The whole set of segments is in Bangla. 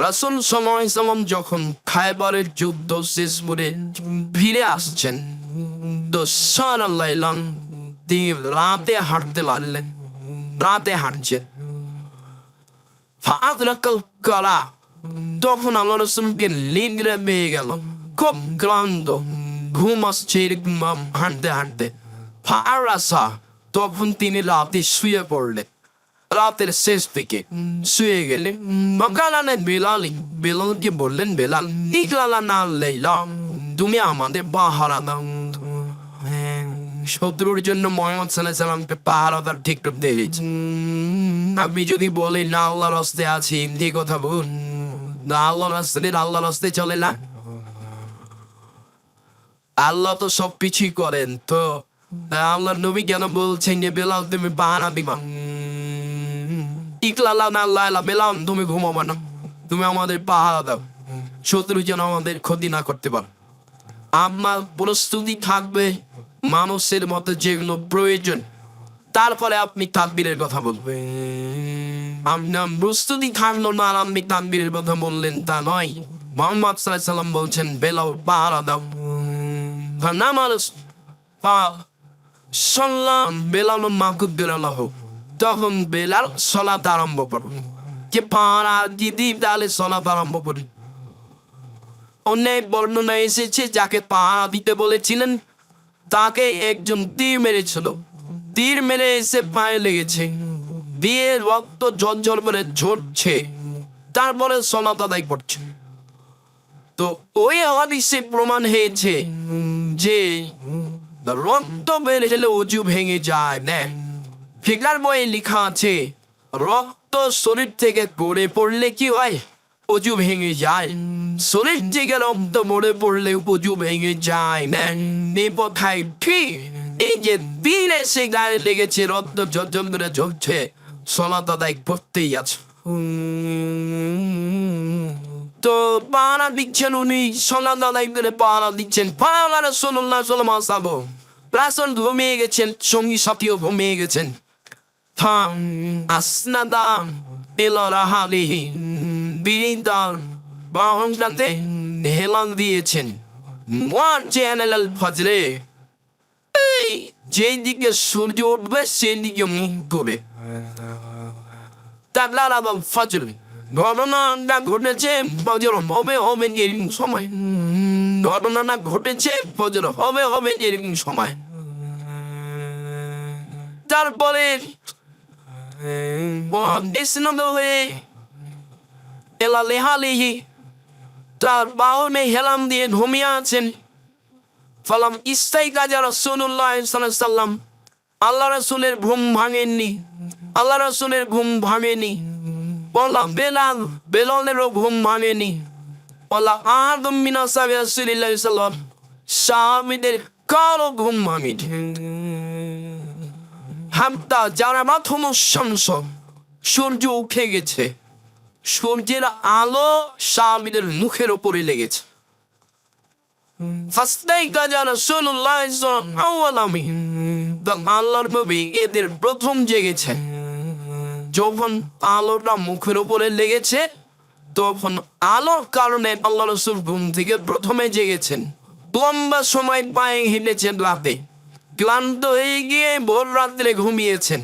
রাসূল সাল্লাল্লাহু আলাইহি ওয়াসাল্লাম যখন খায়বারের যুদ্ধ শেষ করে ফিরে আসছেন, তো সারা লাইলাম রাতে হাঁটতে লাগলেন। রাতে হাঁটছেন, ফাদরাকাল কালা, তখন আল্লাহ রাসূলকে নিদ্রা পেয়ে গেল। খুব ক্লান্ত, ঘুম আসছে এরকম হাঁটতে হাঁটতে। ফারাসা, তখন তিনি রাতে শুয়ে পড়লেন। রাতের শেষ দিকে শুয়ে গেলে মক্কালানের বেলালকে বললেন, বেলাল, ইকলালা না লাইলাম, তুমি আমাদের পাহারা দাও। শত্রুর জন্য মুহাম্মদ সাল্লাল্লাহু আলাইহি ওয়াসাল্লামকে পাহারা দেওয়ার ঠিক করতে দিয়েছে। আপনি যদি বলেন না আল্লাহর রাস্তে আছি, এই কথা বলুন না, আল্লাহর রাস্তে চলে না। আল্লাহ তো সব কিছুই করেন, তো আল্লাহর নবী কেন বলছেন যে বেলাল তুমি পাহারা দিবা? ইকলালা না লাইলা, বেলাল তুমি ঘুমাবা না, তুমি আমাদের পাহারা দাও, শত্রু যেন আমাদের ক্ষতি না করতে পারে। আমার প্রস্তুতি থাকবে মানুষের মতো যেগুলো প্রয়োজন, তারপরে আপনি তাকবীরের কথা বলবেন। আপনার প্রস্তুতি থাকলো না আর আপনি তাকবীরের কথা বললেন, তা নয়। মুহাম্মদ সাল্লাল্লাহু আলাইহি ওয়াসাল্লাম বলছেন বেলাল পাহারা দাও। নামাজ সাল্লাম বেলাল মাকুব বেলাল, তখন বেলাল সালাত আরম্ভ করবে। যে পাহারা দিদি তাহলে সালাত আরম্ভ করি। অনেক বর্ণনা এসেছে যাকে পাহারা দিতে বলেছিলেন তাকে একজন তীর মেরেছিল। তীর মেরে এসে পায়ে লেগেছে, দিয়ে রক্ত ঝরঝর করে ঝরছে, তারপরে সালাত আদায় করছে। তো ওই হাদিসে প্রমাণ হয়েছে যে রক্ত বেড়ে গেলে অজু ভেঙে যায় না। ফিকরার বইয়ে লেখা আছে রক্ত শরীর থেকে পড়ে পড়লে কি হয়? অজু ভেঙে যায়। শরীর থেকে রক্ত পড়ে পড়লে অজু ভেঙে যায় না। নেপথায় ঠিক এই যে দিনে সে গায়ে লেগেছে, রক্ত ঝরঝর করে ঝরছে, সালাত আদায় করতেই আছে। তো পাহারা দিচ্ছেন উনি, সালাত আদায় করে পাহারা দিচ্ছেন। পাহারা রাসূলুল্লাহ সাল্লাল্লাহু আলাইহি ওয়াসাল্লাম, রাসূল ঘুমিয়ে গেছেন, সঙ্গী সাথীও ঘুমিয়ে গেছেন। আসনাদাম ইলারাহালিহি, বিদান বাহনটাতে হেলান দিয়েছেন। ওয়াজেনাল ফজরে, যেই দিকে সূর্য উঠবে সেই দিকে মুখ করে। তাকলার আবার ফজর, ঘটনাটা ঘটেছে ফজর হবে হবে এরকম সময়। ঘটনাটা ঘটেছে ফজর হবে হবে এরকম সময়। তারপরে তার বাহনে হেলাম দিয়ে ঘুমিয়ে আছেন। ফালাম ইস্তাইকাজা রাসূলুল্লাহ সাল্লাল্লাহু আলাইহি ওয়াসাল্লাম, আল্লাহ রাসূলের ঘুম ভাঙেনি। আল্লাহ রাসূলের ঘুম ভাঙেনি। বললাম বেলাল, বেলালেরও ঘুম ভাঙেনি। বললাম আদম মিন আসহাবি রাসূলিল্লাহ সাল্লাল্লাহু আলাইহি ওয়াসাল্লাম, সাহাবীদের কারো ঘুম ভাঙেনি। হামতা যারা মাথম শামস, সূর্য উঠে গেছে, সূর্যের আলো সাহাবীদের মুখের উপরে লেগেছে। ফাস্তাইকাজা রাসূলুল্লাহ সাল্লাল্লাহু আলাইহি ওয়াসাল্লাম, আল্লাহর নবী এদের প্রথম জেগেছে। যখন আলোটা মুখের উপরে লেগেছে, তখন আলোর কারণে আল্লাহ রাসূল ঘুম থেকে প্রথমে জেগেছেন। লম্বা সময় পায়ে হেঁটেছেন, রাতে ক্লান্ত হয়ে গিয়ে ভোর রাত্রে ঘুমিয়েছেন।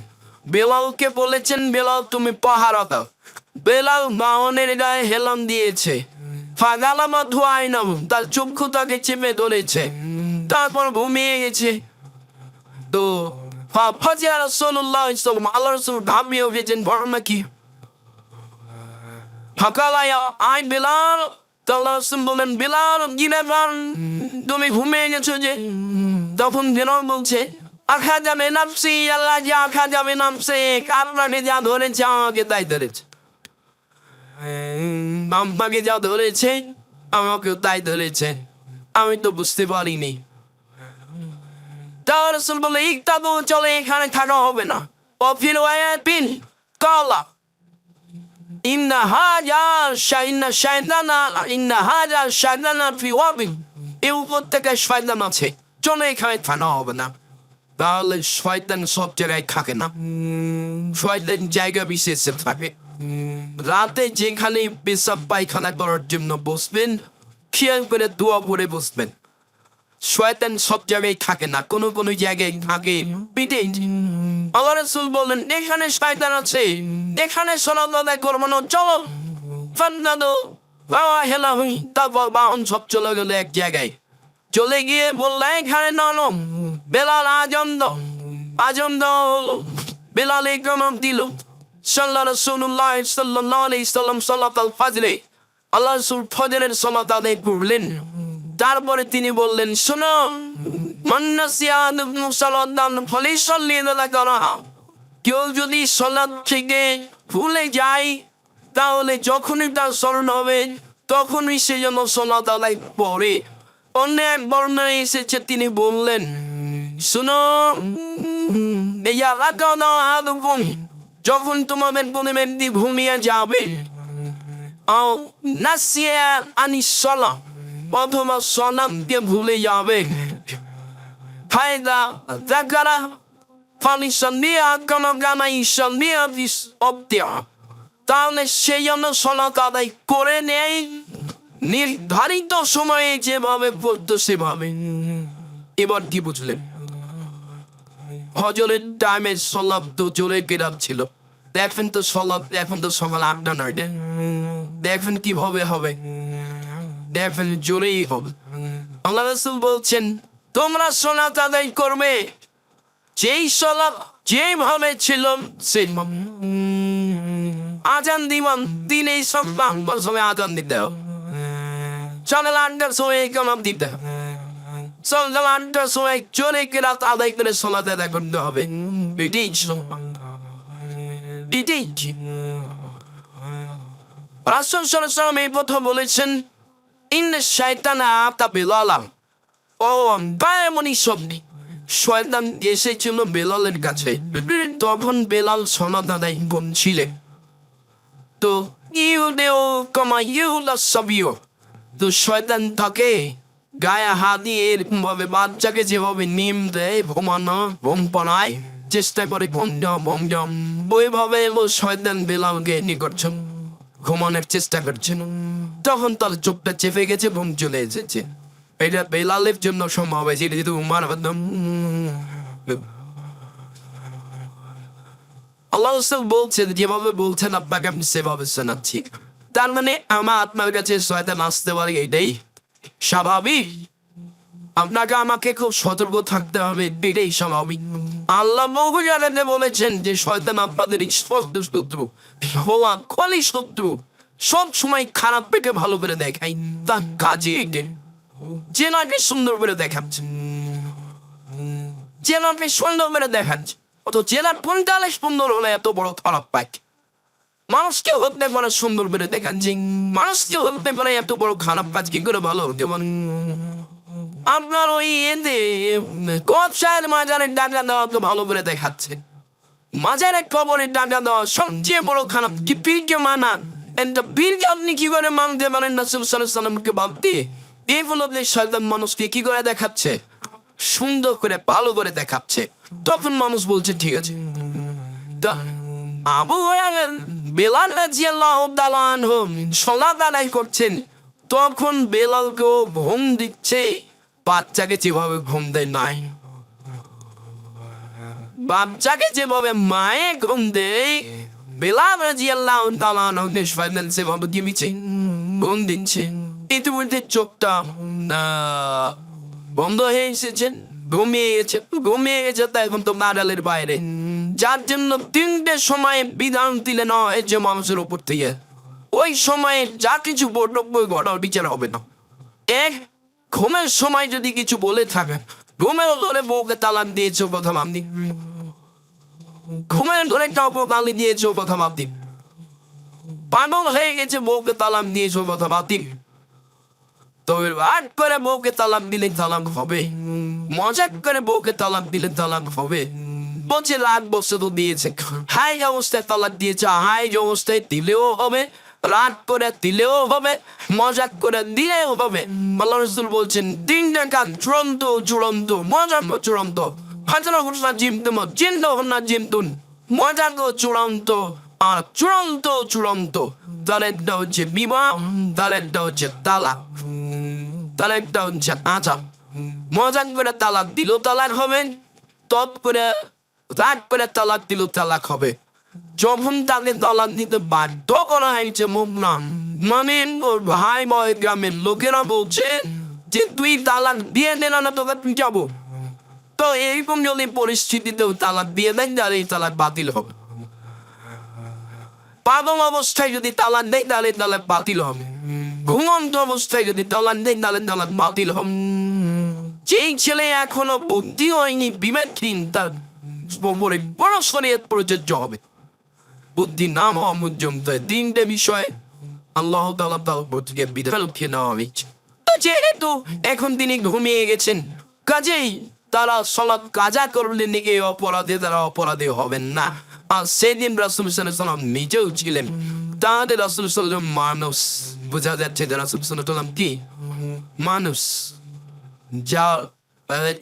বেলালকে বলেছেন, বেলাল তুমি পাহারা দাও। বেলাল বাহনের গায়ে হেলান দিয়েছে। ফাদালামা ধোয়াই নাম, তার চক্ষু তাকে চেপে ধরেছে, তারপর ঘুমিয়ে গেছে। তো ফাজিয়া রাসূলুল্লাহ সাল্লাল্লাহু আলাইহি ওয়াসাল্লাম, আল্লাহ রাসূল ঘামিয়ে উঠেছেন, ঘটনা কি? ফাকালায়া আই বেলাল, আল্লাহ রাসূল বলেন বেলাল তুমি ঘুমিয়ে গেছো যে? তখন বেলাল বলছে আখা যাবে নাফসি, আল্লাহ যা আখা যাবে নাফসি, আপনাকে যা ধরেছে আমাকে তাই ধরেছে। আমাকে যা ধরেছে আমাকে তাই ধরেছে, আমি তো বুঝতে পারিনি। তার রাসূল বলে ইকতাদু, চলে এখানে থাকা হবে না। অফিল ওয়ায়াতিন কালা ইন্না হাজা শাইনা শাইতানা, ইন্না হাজা শাইতানা ফি ওয়াবিন, এই উপত্যকায় শয়তান আছে, চলে এখানে থাকা হবে না। তাহলে শয়তান সব জায়গায় থাকে না, শয়তান জায়গা বিশেষে থাকে। রাতে যেখানে পেশাব পায়খানা করার জন্য বসবেন খেয়াল করে দোয়া পড়ে বসবেন। শয়তান সব জায়গায় থাকে না, কোনো কোনো জায়গায় থাকে পিঠে। আল্লাহ রাসূল বললেন এখানে শয়তান আছে, এখানে সালাত আদায় করবো না, চলো ফান্নাদো হেলা হই। তারপর বাহন সব চলে গেল এক জায়গায়, চলে গিয়ে বললে এখানে নানো। বেলাল আজম দাও। বেলাল ইকরাম দিল। সাল্লাল্লাহু রাসূলুল্লাহ সাল্লাল্লাহু আলাইহি সাল্লাম সালাত আল ফাজরে আল্লাহ রাসূল ফজরের সালাত আদায় করলেন। তারপরে তিনি বললেন শোনো, মান্নাসিয়াদ সালাতান ফালিসাল্লি লাকারা, কেউ যদি সালাত থেকে ভুলে যায় তাহলে যখনই তার স্মরণ হবে তখনই সে যেন সালাত আদায় পড়ে। অন্য এক বর্ণনায় এসেছে তিনি বললেন শোনো, যখন তোমাদের কোনো ব্যক্তি ঘুমিয়ে যাবে অথবা সলাৎকে ভুলে যাবে, ফায়দা যাকারা ফালিসাল্লিয়া কামা কানা ইসাল্লিয়া বিসআবতিহা, তাহলে সেই জন্য সলাৎ আদায় করে নেয় নির্ধারিত সময়ে যেভাবে পড়তো সেভাবে। এবার কি বুঝলেন? হজরের টাইমে সলাৎ তো জোরে কেরাত ছিল। দেখবেন তো সলাৎ এখন তো সকাল 8টা 9টা, দেখবেন কিভাবে হবে, দেখবেন জোরেই হবে। আল্লাহ রাসূল বলছেন তোমরা সলাৎ আদায় করবে যেই সলাৎ যেভাবে ছিল সেইভাবে। আজান দিবান দিনে সব সময় আজান দিতে হবে, সকাল 8টার সময় কামাম দিতে হবে, সকাল 8টার সময় জোরে কেরাত আদায় করে সলাৎ আদায় করতে হবে। রাসূল সাল্লাল্লাহু আলাইহি ওয়াসাল্লাম এই কথা বলেছেন ইন্না শাইতানা আতা বেলালা। ও বায়মনি স্বপ্নে শয়তান এসেছিল বেলালের কাছে, তখন বেলাল সলাৎ আদায় করছিলেন। তো ইউদেও কামা ইউলা সাবিও, তো শয়তান তাকে গায়ে হাত দিয়ে এরকম ভাবে বাচ্চাকে যেভাবে নিম দেয় ঘুমানো ঘুম পাড়ায় চেষ্টা করে ঘুম ওইভাবে শয়তান বেলালকে নিকট ঘুমানোর চেষ্টা করছেন। তখন তার চোখটা চেপে গেছে, ঘুম চলে এসেছে। এটা বেলালের জন্য সম্ভব হয়েছে, এটা যেহেতু উমার আল্লাহ রাসূল বলছেন যেভাবে বলছেন আপনাকে আমি সেভাবে শোনাচ্ছি। তার মানে আমার আপনার কাছে শয়তান আসতে পারে, এটাই স্বাভাবিক। আপনাকে আমাকে খুব সতর্ক থাকতে হবে, এটাই স্বাভাবিক। আল্লাহ বহুজানে বলেছেন যে শয়তান আপনাদের স্পষ্ট শত্রু, হওয়া খলি শত্রু, সব সময় খারাপ পেটে ভালো করে দেখাই তার কাজে জেনাকে সুন্দর করে দেখাচ্ছে, জেনাকে সুন্দর করে দেখাচ্ছে। অত জেনার কোনটালে সুন্দর হলে এত বড় খারাপ পায়। মানুষকে হতে পারে সুন্দর করে দেখাচ্ছে, মানুষকে হতে পারে এত বড় খারাপ কাজ কি করে ভালো হতে পারে? আপনার ওই এতে কবসায়ের মাজারের ডাকা দেওয়া তো ভালো করে দেখাচ্ছে, মাজারের কবরের ডাকা দেওয়া সবচেয়ে বড় খারাপ। কি পীরকে মানা, একটা পীরকে আপনি কি করে মানতে পারেন রাসূল সাল্লাল্লাহু আলাইহি ওয়াসাল্লামকে বাদতে? এই হলো শয়তান মানুষকে কি করে দেখাচ্ছে, সুন্দর করে ভালো করে দেখাচ্ছে। তখন মানুষ বলছে ঠিক আছে। আবু বেলাল রাদিয়াল্লাহু তাআলা আনহু সালাত আদায় করছেন, তখন বেলালকেও ঘুম দিচ্ছে, বাচ্চাকে যেভাবে ঘুম দেয় নাই, বাচ্চাকে যেভাবে মায়ে ঘুম দেয় বেলাল রাদিয়াল্লাহু তাআলা আনহু সেভাবে দিচ্ছে, ঘুম দিচ্ছে। ইতিমধ্যে চোখটা বন্ধ হয়ে এসেছেন, ঘুমিয়ে গেছে। তাই এখন তো মারালের বাইরে, যার জন্য 3টের সময় বিধান দিলে নয় যে মানুষের উপর থেকে ওই সময়ে যা কিছু বক্তব্য ঘটার বিচার হবে না। এক ঘুমের সময় যদি কিছু বলে থাকে, ঘুমের ধরে বউকে তালাক দিয়েছো প্রথম আপনি, ঘুমের ধরে কাউকে গালি দিয়েছো প্রথম আপনি, পাগল হয়ে গেছে বউকে তালাক দিয়েছো প্রথম আপনি। তবে রাগ করে বউকে তালাক দিলে তালাক হবে, মজাক করে বউকে তালাক দিলে তালাক হবে। বলছে রাগ বসে তো দিয়েছে, হাই অবস্থায় তালাক দিয়েছে, হাই অবস্থায় দিলেও হবে, রাগ করে দিলেও হবে, মজাক করে দিলেও হবে। আল্লাহ রাসূল বলছেন 3টা কাজ চূড়ান্ত মজাক চূড়ান্ত, হাজার ঘটনা জিমতুন মজাক চূড়ান্ত, আর চূড়ান্ত চূড়ান্ত তালেরটা হচ্ছে বিবাহ, তালেরটা হচ্ছে তালাক, তালেরটা হচ্ছে আচার। মজাক করে তালাক দিল তালাক হবে, তৎ করে রাগ করে তালাক দিল তালাক হবে। যখন তাকে তালাক দিতে বাধ্য করা হয়েছে মুগনান, মানে ওর ভাই বয় গ্রামের লোকেরা বলছে যে তুই তালাক দিয়ে দে না তোকে তুই যাবো। তো এইরকম যদি পরিস্থিতিতেও তালাক দিয়ে দেন তাহলে এই তালাক বাতিল হবে। পাগল অবস্থায় যদি তালাক দেয় তাহলে তালাক বাতিল হবে। ঘুমন্ত অবস্থায় যদি তালাক দেয় তাহলে তালাক বাতিল হবে। যেই ছেলে এখনো বুদ্ধি হয়নি বিবেকহীন তার উপরে বড় শরীয়ত প্রযোজ্য হবে। বুদ্ধি নাম হওয়া পর্যন্ত তিনটে বিষয়ে আল্লাহ তাআলা তার উপর থেকে বিধান উঠিয়ে নেওয়া হয়েছে। তো যেহেতু এখন তিনি ঘুমিয়ে গেছেন, কাজেই তারা সালাত কাজা করলে নাকি অপরাধে তারা অপরাধী হবেন না। আর সেদিন রাসূল সাল্লাল্লাহু আলাইহি ওয়াসাল্লাম নিজেও ছিলেন। তাদের রাসূল সাল্লাল্লাহু আলাইহি ওয়াসাল্লাম মানুষ, বোঝা যাচ্ছে যে রাসূল সাল্লাল্লাহু আলাইহি ওয়াসাল্লাম কি মানুষ। যা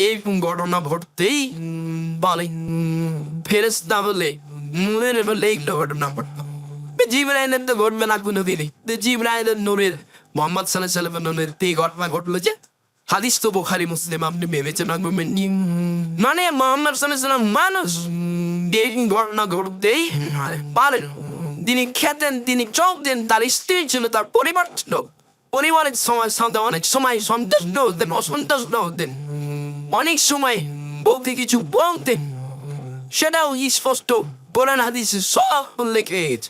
এই ঘটনা ঘটতেই বলে ফেরেশতা বলে নূরের বলে এই ঘটনা ঘটতো। জিবরাইলের তো ঘটবে না কোনোদিনই। জিবরাইলের নূরের মোহাম্মদ সাল্লাল্লাহু আলাইহি ওয়াসাল্লামের নূরের এই ঘটনা ঘটলো যে হাদিস তো বুখারী মুসলিম আপনি ভেবেছেন মানে মোহাম্মদ সাল্লাল্লাহু আলাইহি ওয়াসাল্লাম মানুষ। এই ঘটনা ঘটতেই পারেন। তিনি খেতেন, তিনি চলতেন, তার স্ত্রী ছিল, তার পরিবার ছিল। পরিবারের সময় সাথে অনেক সময় সন্তুষ্ট হতেন, অসন্তুষ্ট হতেন। অনেক সময় বলতে কিছু বলতেন, সেটাও স্পষ্ট কোরআন হাদিসে সব উল্লেখ হয়েছে।